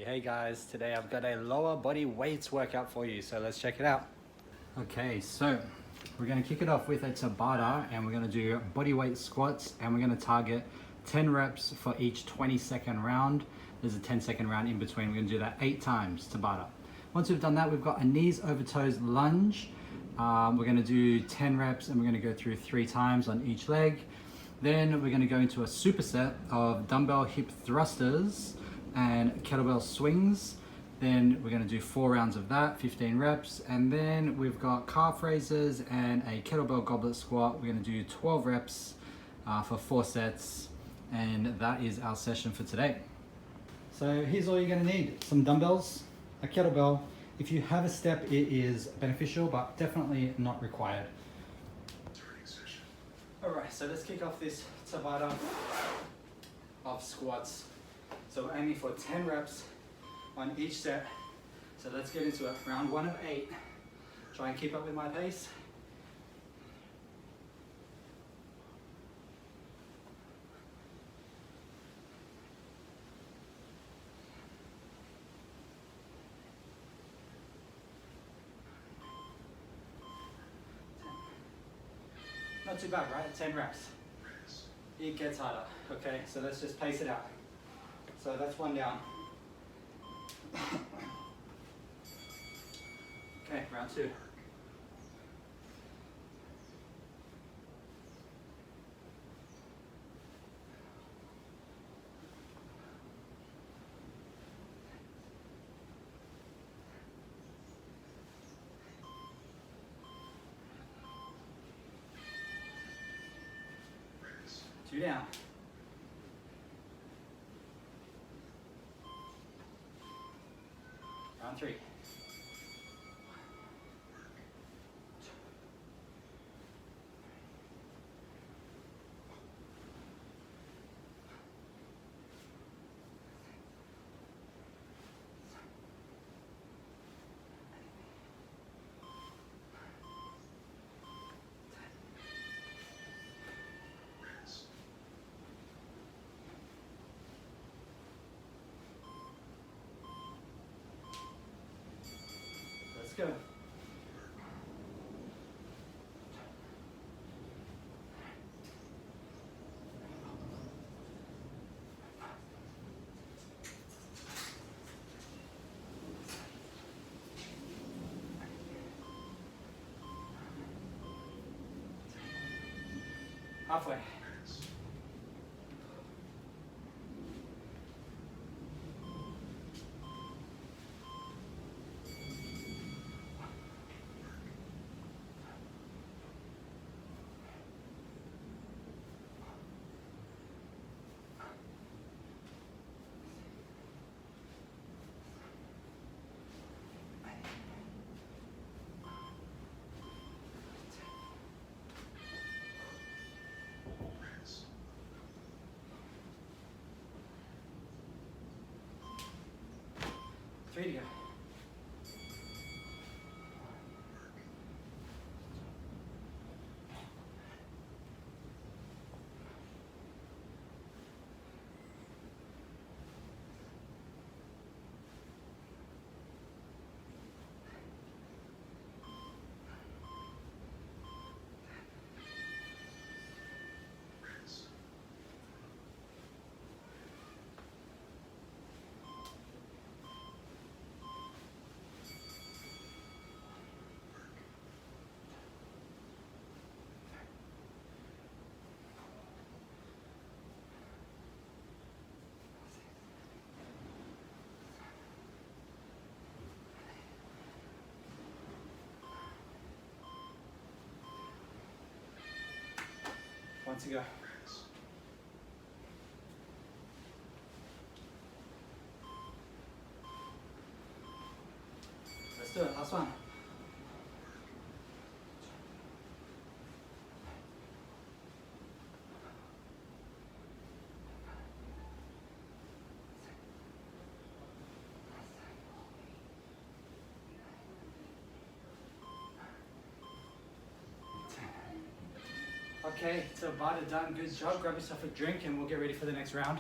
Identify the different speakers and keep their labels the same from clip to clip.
Speaker 1: Hey guys, today I've got a lower body weights workout for you, so let's check it out. Okay, so we're gonna kick it off with a Tabata and we're gonna do body weight squats and we're gonna target 10 reps for each 20-second round. There's a 10-second round in between. We're gonna do that 8 times Tabata. Once we've done that, we've got a knees over toes lunge. We're gonna do 10 reps and we're gonna go through 3 times on each leg. Then we're gonna go into a superset of dumbbell hip thrusters and kettlebell swings. Then we're gonna do 4 rounds of that, 15 reps. And then we've got calf raises and a kettlebell goblet squat. We're gonna do 12 reps for 4 sets. And that is our session for today. So here's all you're gonna need. Some dumbbells, a kettlebell. If you have a step, it is beneficial, but definitely not required. All right, so let's kick off this Tabata of squats. So we're aiming for 10 reps on each set. So let's get into it. Round 1 of 8. Try and keep up with my pace. Not too bad, right? 10 reps. It gets harder. Okay, so let's just pace it out. So that's 1 down. Okay, round 2. Two down. Round 3. Let's go. Halfway. Three to go. One to go. Let's do it, last one. Okay, so Tabata done, good job. Grab yourself a drink and we'll get ready for the next round.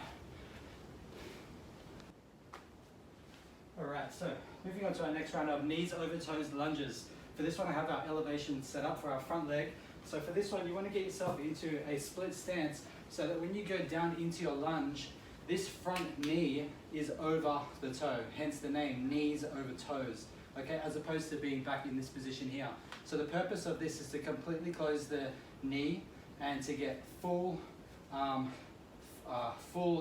Speaker 1: Alright, so moving on to our next round of knees over toes lunges. For this one I have our elevation set up for our front leg. So for this one you want to get yourself into a split stance so that when you go down into your lunge, this front knee is over the toe, hence the name, knees over toes, okay, as opposed to being back in this position here. So the purpose of this is to completely close the knee and to get full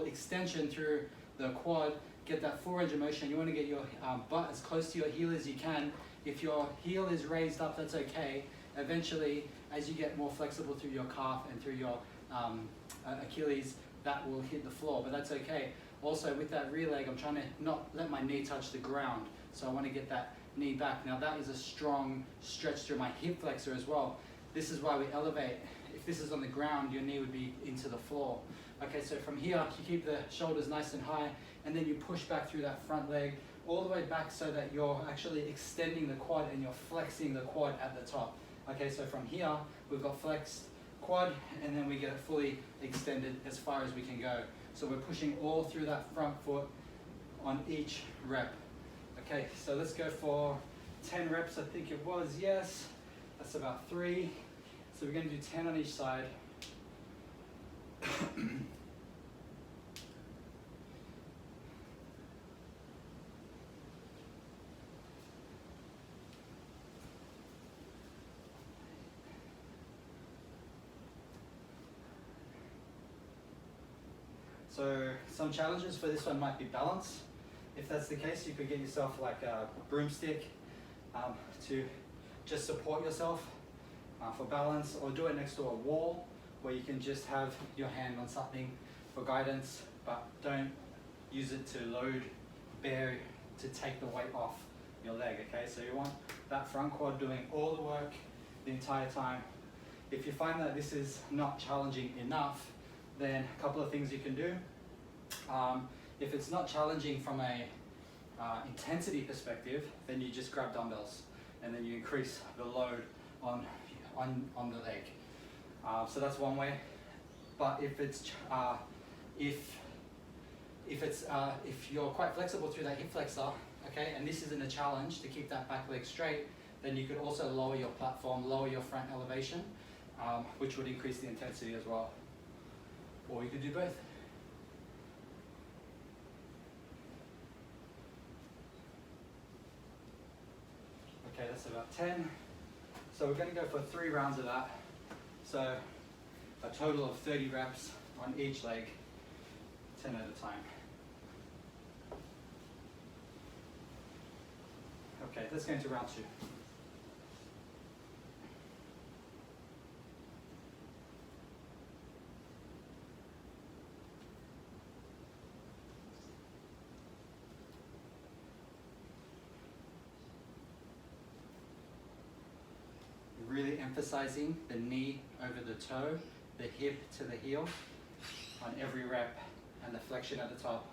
Speaker 1: extension through the quad, get that full range of motion. You want to get your butt as close to your heel as you can. If your heel is raised up, that's okay. Eventually, as you get more flexible through your calf and through your Achilles, that will hit the floor, but that's okay. Also with that rear leg, I'm trying to not let my knee touch the ground. So I want to get that knee back. Now that is a strong stretch through my hip flexor as well. This is why we elevate. If this is on the ground, your knee would be into the floor. Okay, so from here, you keep the shoulders nice and high, and then you push back through that front leg, all the way back so that you're actually extending the quad and you're flexing the quad at the top. Okay, so from here, we've got flexed quad, and then we get it fully extended as far as we can go. So we're pushing all through that front foot on each rep. Okay, so let's go for 10 reps, I think it was, yes. That's about 3. So we're going to do 10 on each side. So some challenges for this one might be balance. If that's the case, you could get yourself like a broomstick to just support yourself for balance, or do it next to a wall where you can just have your hand on something for guidance, but don't use it to load, bear, to take the weight off your leg, okay? So you want that front quad doing all the work the entire time. If you find that this is not challenging enough, then a couple of things you can do. If it's not challenging from a intensity perspective, then you just grab dumbbells and then you increase the load on the leg. So that's one way. But if you're quite flexible through that hip flexor, okay, and this isn't a challenge to keep that back leg straight, then you could also lower your platform, lower your front elevation, which would increase the intensity as well. Or you could do both. Okay, that's about 10. So we're going to go for 3 rounds of that. So a total of 30 reps on each leg, 10 at a time. Okay, let's go into round 2. Really emphasizing the knee over the toe, the hip to the heel on every rep, and the flexion at the top.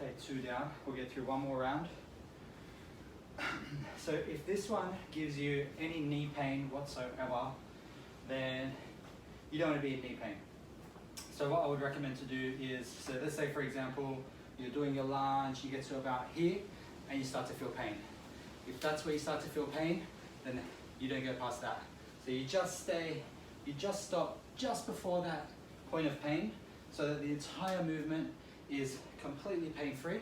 Speaker 1: Okay, 2 down. We'll get through one more round. So if this one gives you any knee pain whatsoever, then you don't want to be in knee pain. So what I would recommend to do is, so let's say for example, you're doing your lunge, you get to about here, and you start to feel pain. If that's where you start to feel pain, then you don't go past that. So you just stop just before that point of pain, so that the entire movement is completely pain-free.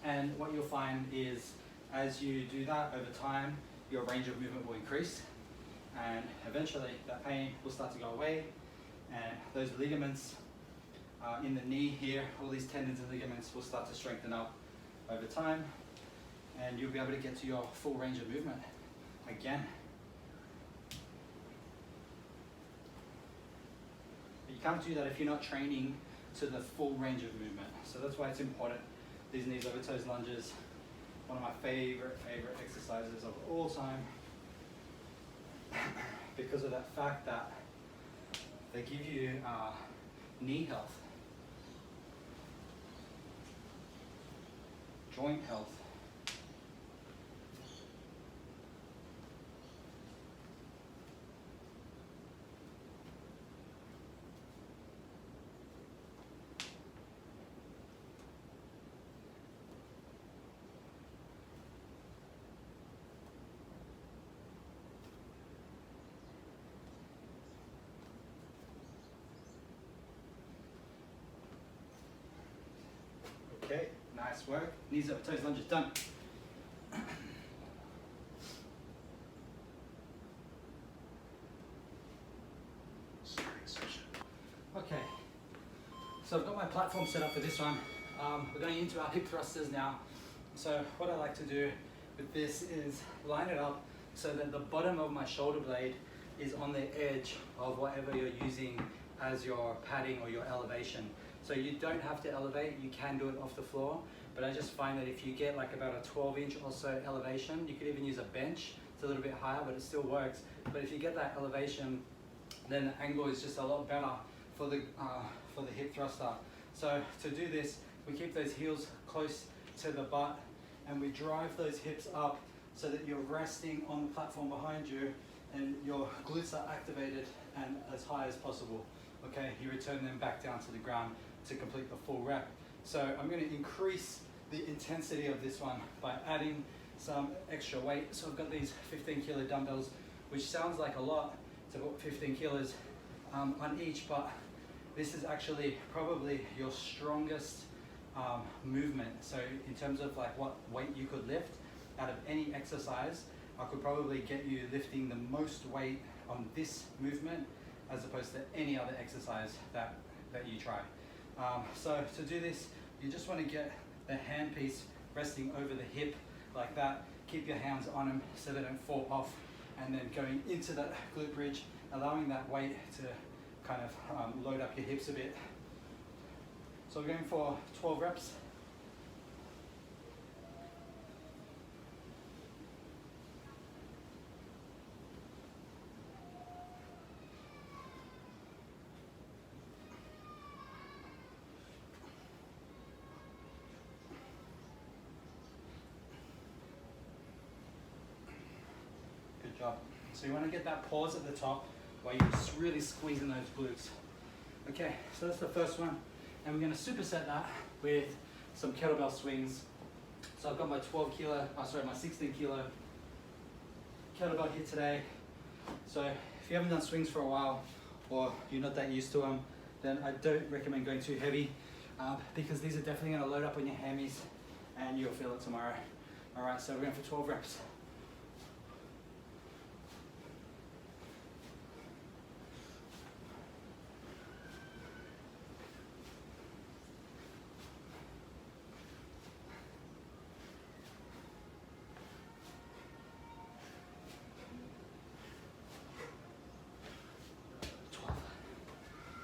Speaker 1: And what you'll find is as you do that over time, your range of movement will increase, and eventually that pain will start to go away, and those ligaments in the knee here, all these tendons and ligaments will start to strengthen up over time, and you'll be able to get to your full range of movement again. But you can't do that if you're not training to the full range of movement. So that's why it's important. These knees over toes lunges, one of my favorite exercises of all time, because of that fact that they give you knee health, joint health, okay, nice work. Knees over toes lunges, done. Okay, so I've got my platform set up for this one. We're going into our hip thrusters now. So what I like to do with this is line it up so that the bottom of my shoulder blade is on the edge of whatever you're using as your padding or your elevation. So you don't have to elevate, you can do it off the floor, but I just find that if you get like about a 12-inch or so elevation, you could even use a bench, it's a little bit higher, but it still works. But if you get that elevation, then the angle is just a lot better for the hip thruster. So to do this, we keep those heels close to the butt and we drive those hips up so that you're resting on the platform behind you and your glutes are activated and as high as possible. Okay, you return them back down to the ground to complete the full rep. So I'm going to increase the intensity of this one by adding some extra weight. So I've got these 15 kilo dumbbells, which sounds like a lot to put 15 kilos on each, but this is actually probably your strongest movement. So in terms of like what weight you could lift out of any exercise, I could probably get you lifting the most weight on this movement as opposed to any other exercise that you try. So to do this, you just want to get the handpiece resting over the hip like that. Keep your hands on them so they don't fall off, and then going into that glute bridge, allowing that weight to kind of load up your hips a bit. So we're going for 12 reps. Good job. So you want to get that pause at the top while you're just really squeezing those glutes. Okay, so that's the first one. And we're going to superset that with some kettlebell swings. So I've got my my 16 kilo kettlebell here today. So if you haven't done swings for a while or you're not that used to them, then I don't recommend going too heavy because these are definitely going to load up on your hammies and you'll feel it tomorrow. All right, so we're going for 12 reps.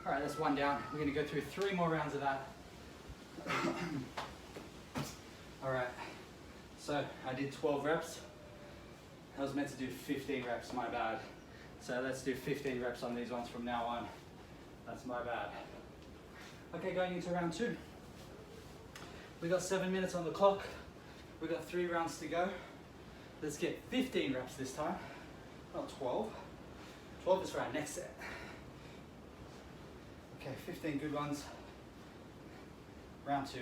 Speaker 1: All right, that's one down. We're going to go through 3 more rounds of that. All right, so I did 12 reps. I was meant to do 15 reps, my bad. So let's do 15 reps on these ones from now on. That's my bad. Okay, going into round 2. We got 7 minutes on the clock. We got 3 rounds to go. Let's get 15 reps this time, not 12. 12 is for our next set. Okay, 15 good ones. Round 2.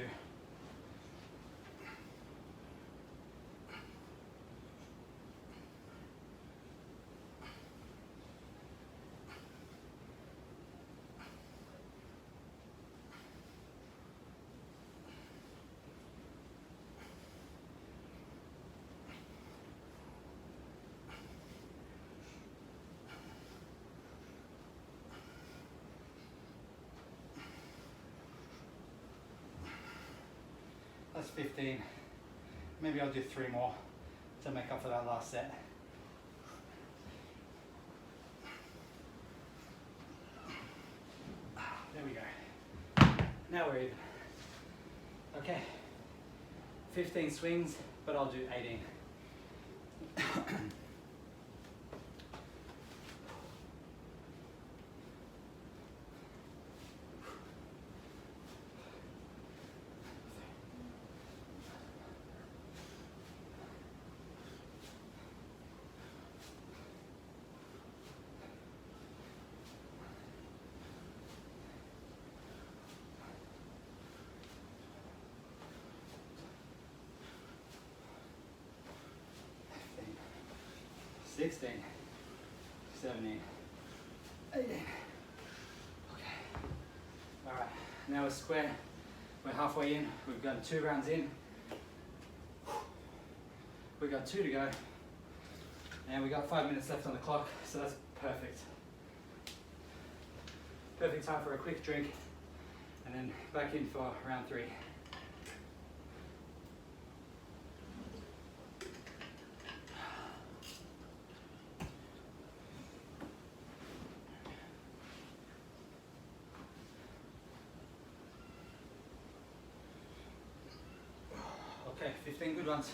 Speaker 1: That's 15. Maybe I'll do 3 more to make up for that last set. There we go. Now we're even. Okay. 15 swings, but I'll do 18. $16, $17, $18. Okay. All right. Now we're square. We're halfway in. We've got 2 rounds in. We've got 2 to go, and we got 5 minutes left on the clock. So that's perfect. Perfect time for a quick drink, and then back in for round 3. Okay, 15 good ones.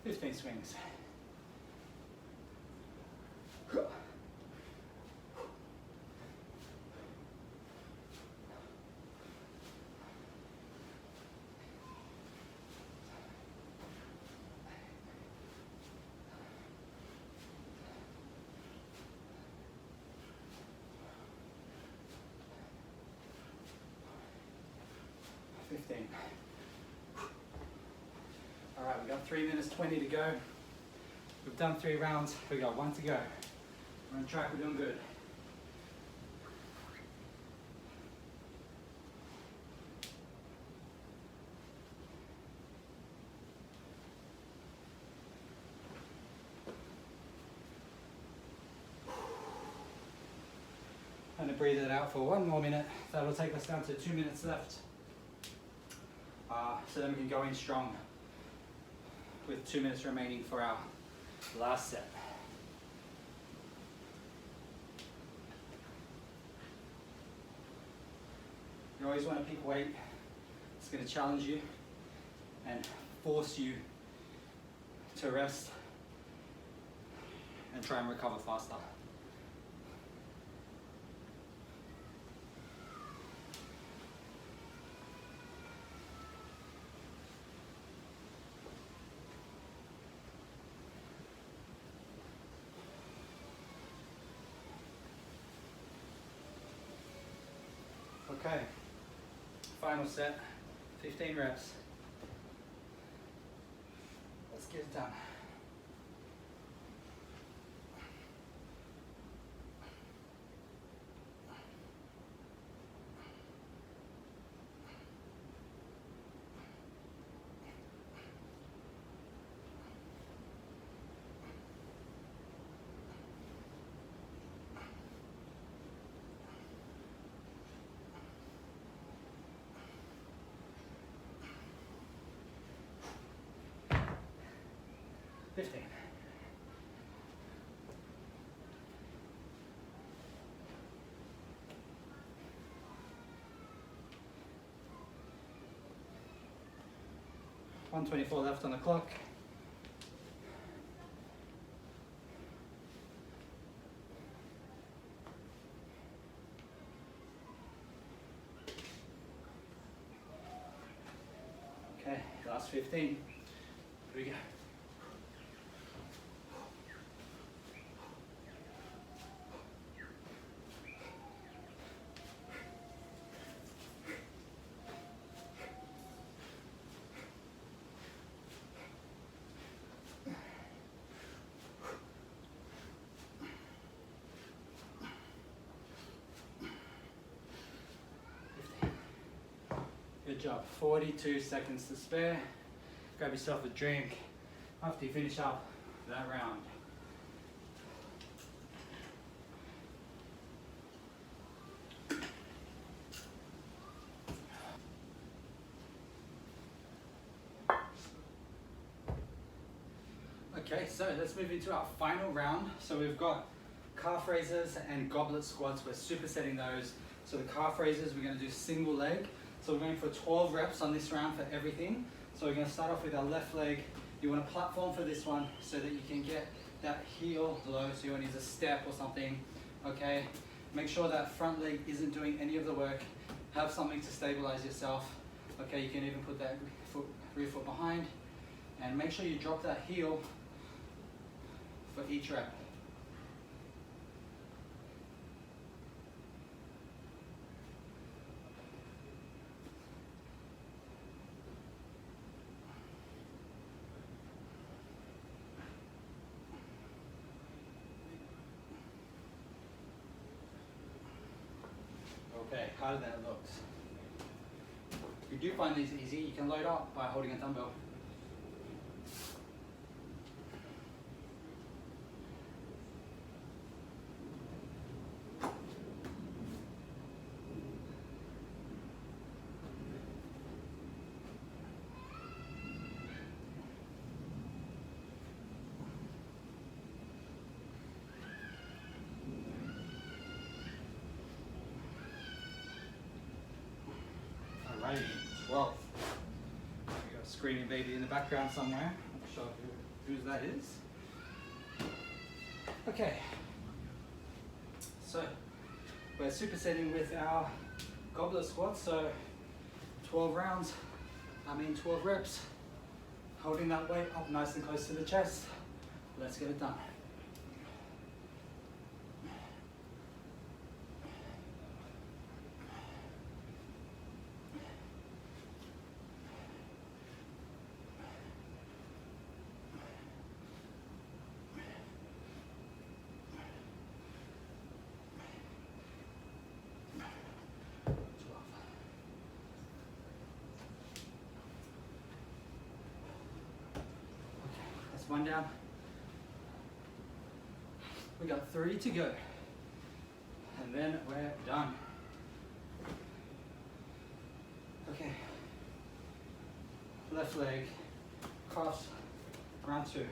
Speaker 1: Fifteen swings. 15. All right, we've got 3 minutes 20 to go. We've done 3 rounds. We've got 1 to go. We're on track. We're doing good. I'm going to breathe it out for 1 more minute. That'll take us down to 2 minutes left. So then we can go in strong with 2 minutes remaining for our last set. You always want to pick weight. It's going to challenge you and force you to rest and try and recover faster. Okay, final set, 15 reps. Let's get it done. $15. $124 left on the clock. Last 15. Here we go. Good job. 42 seconds to spare. Grab yourself a drink after you finish up that round. Okay, so let's move into our final round. So we've got calf raises and goblet squats. We're supersetting those. So the calf raises, we're going to do single leg. So we're going for 12 reps on this round for everything. So we're going to start off with our left leg. You want a platform for this one so that you can get that heel low. So you want to use a step or something. Okay. Make sure that front leg isn't doing any of the work. Have something to stabilize yourself. Okay. You can even put that rear foot behind, and make sure you drop that heel for each rep. Okay, harder than it looks. If you do find these easy, you can load up by holding a dumbbell. Alrighty, 12. We got a screaming baby in the background somewhere. Not sure whose that is. Okay. So we're supersetting with our goblet squats. So 12 reps. Holding that weight up nice and close to the chest. Let's get it done. One down. We got 3 to go. And then we're done. Okay. Left leg, cross, round 2.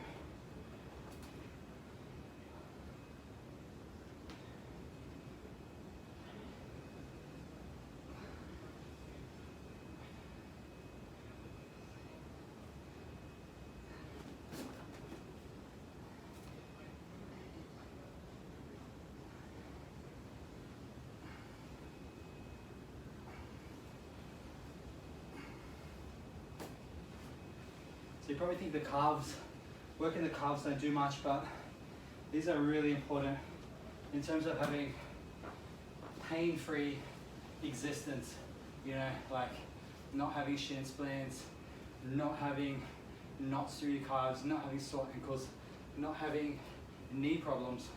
Speaker 1: So you probably think the calves, working the calves don't do much, but these are really important in terms of having pain-free existence, you know, like not having shin splints, not having knots through your calves, not having sore ankles, not having knee problems.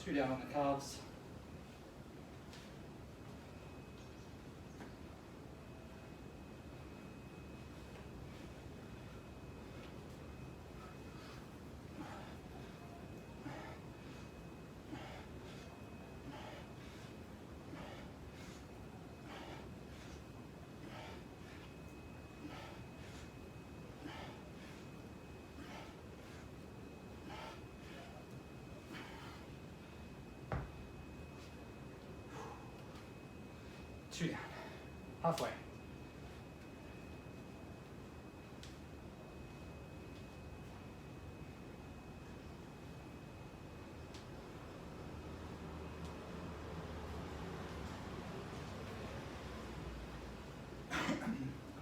Speaker 1: Two down on the calves. 2 down, halfway.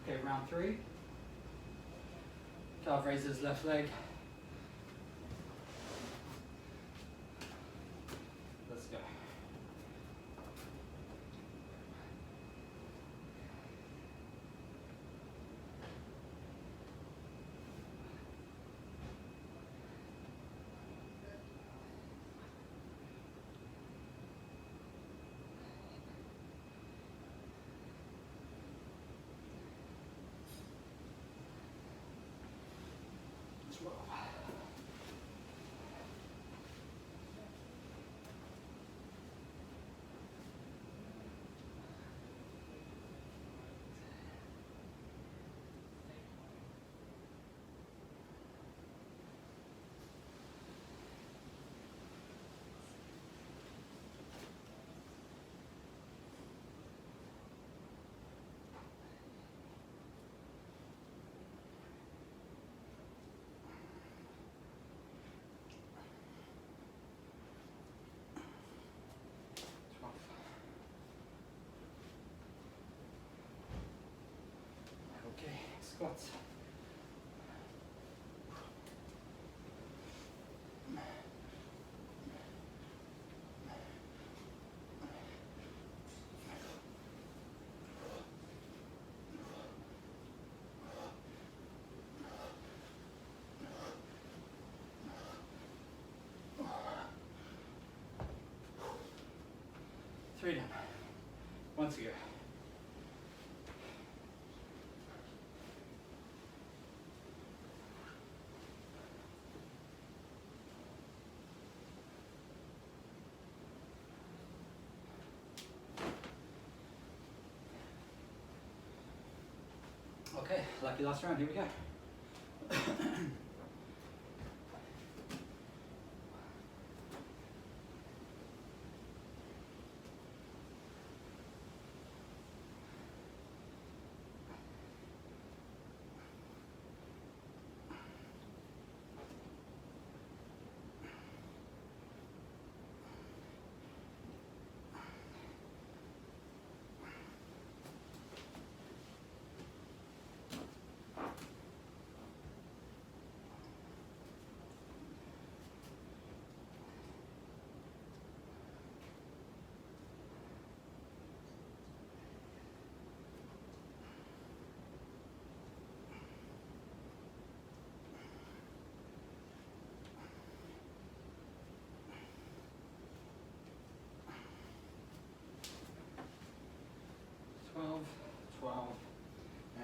Speaker 1: Okay, round 3. Calf raises left leg. Let's go. Okay, squats. Three down. 1 to go. Okay, lucky last round, here we go.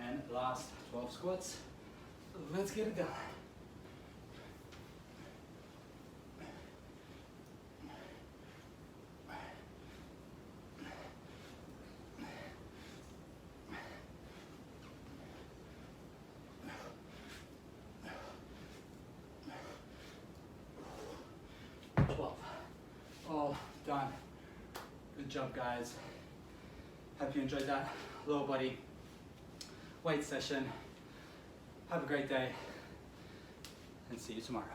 Speaker 1: And last 12 squats. Let's get it done. All done. Good job, guys. Hope you enjoyed that lower body weight session. Have a great day and see you tomorrow.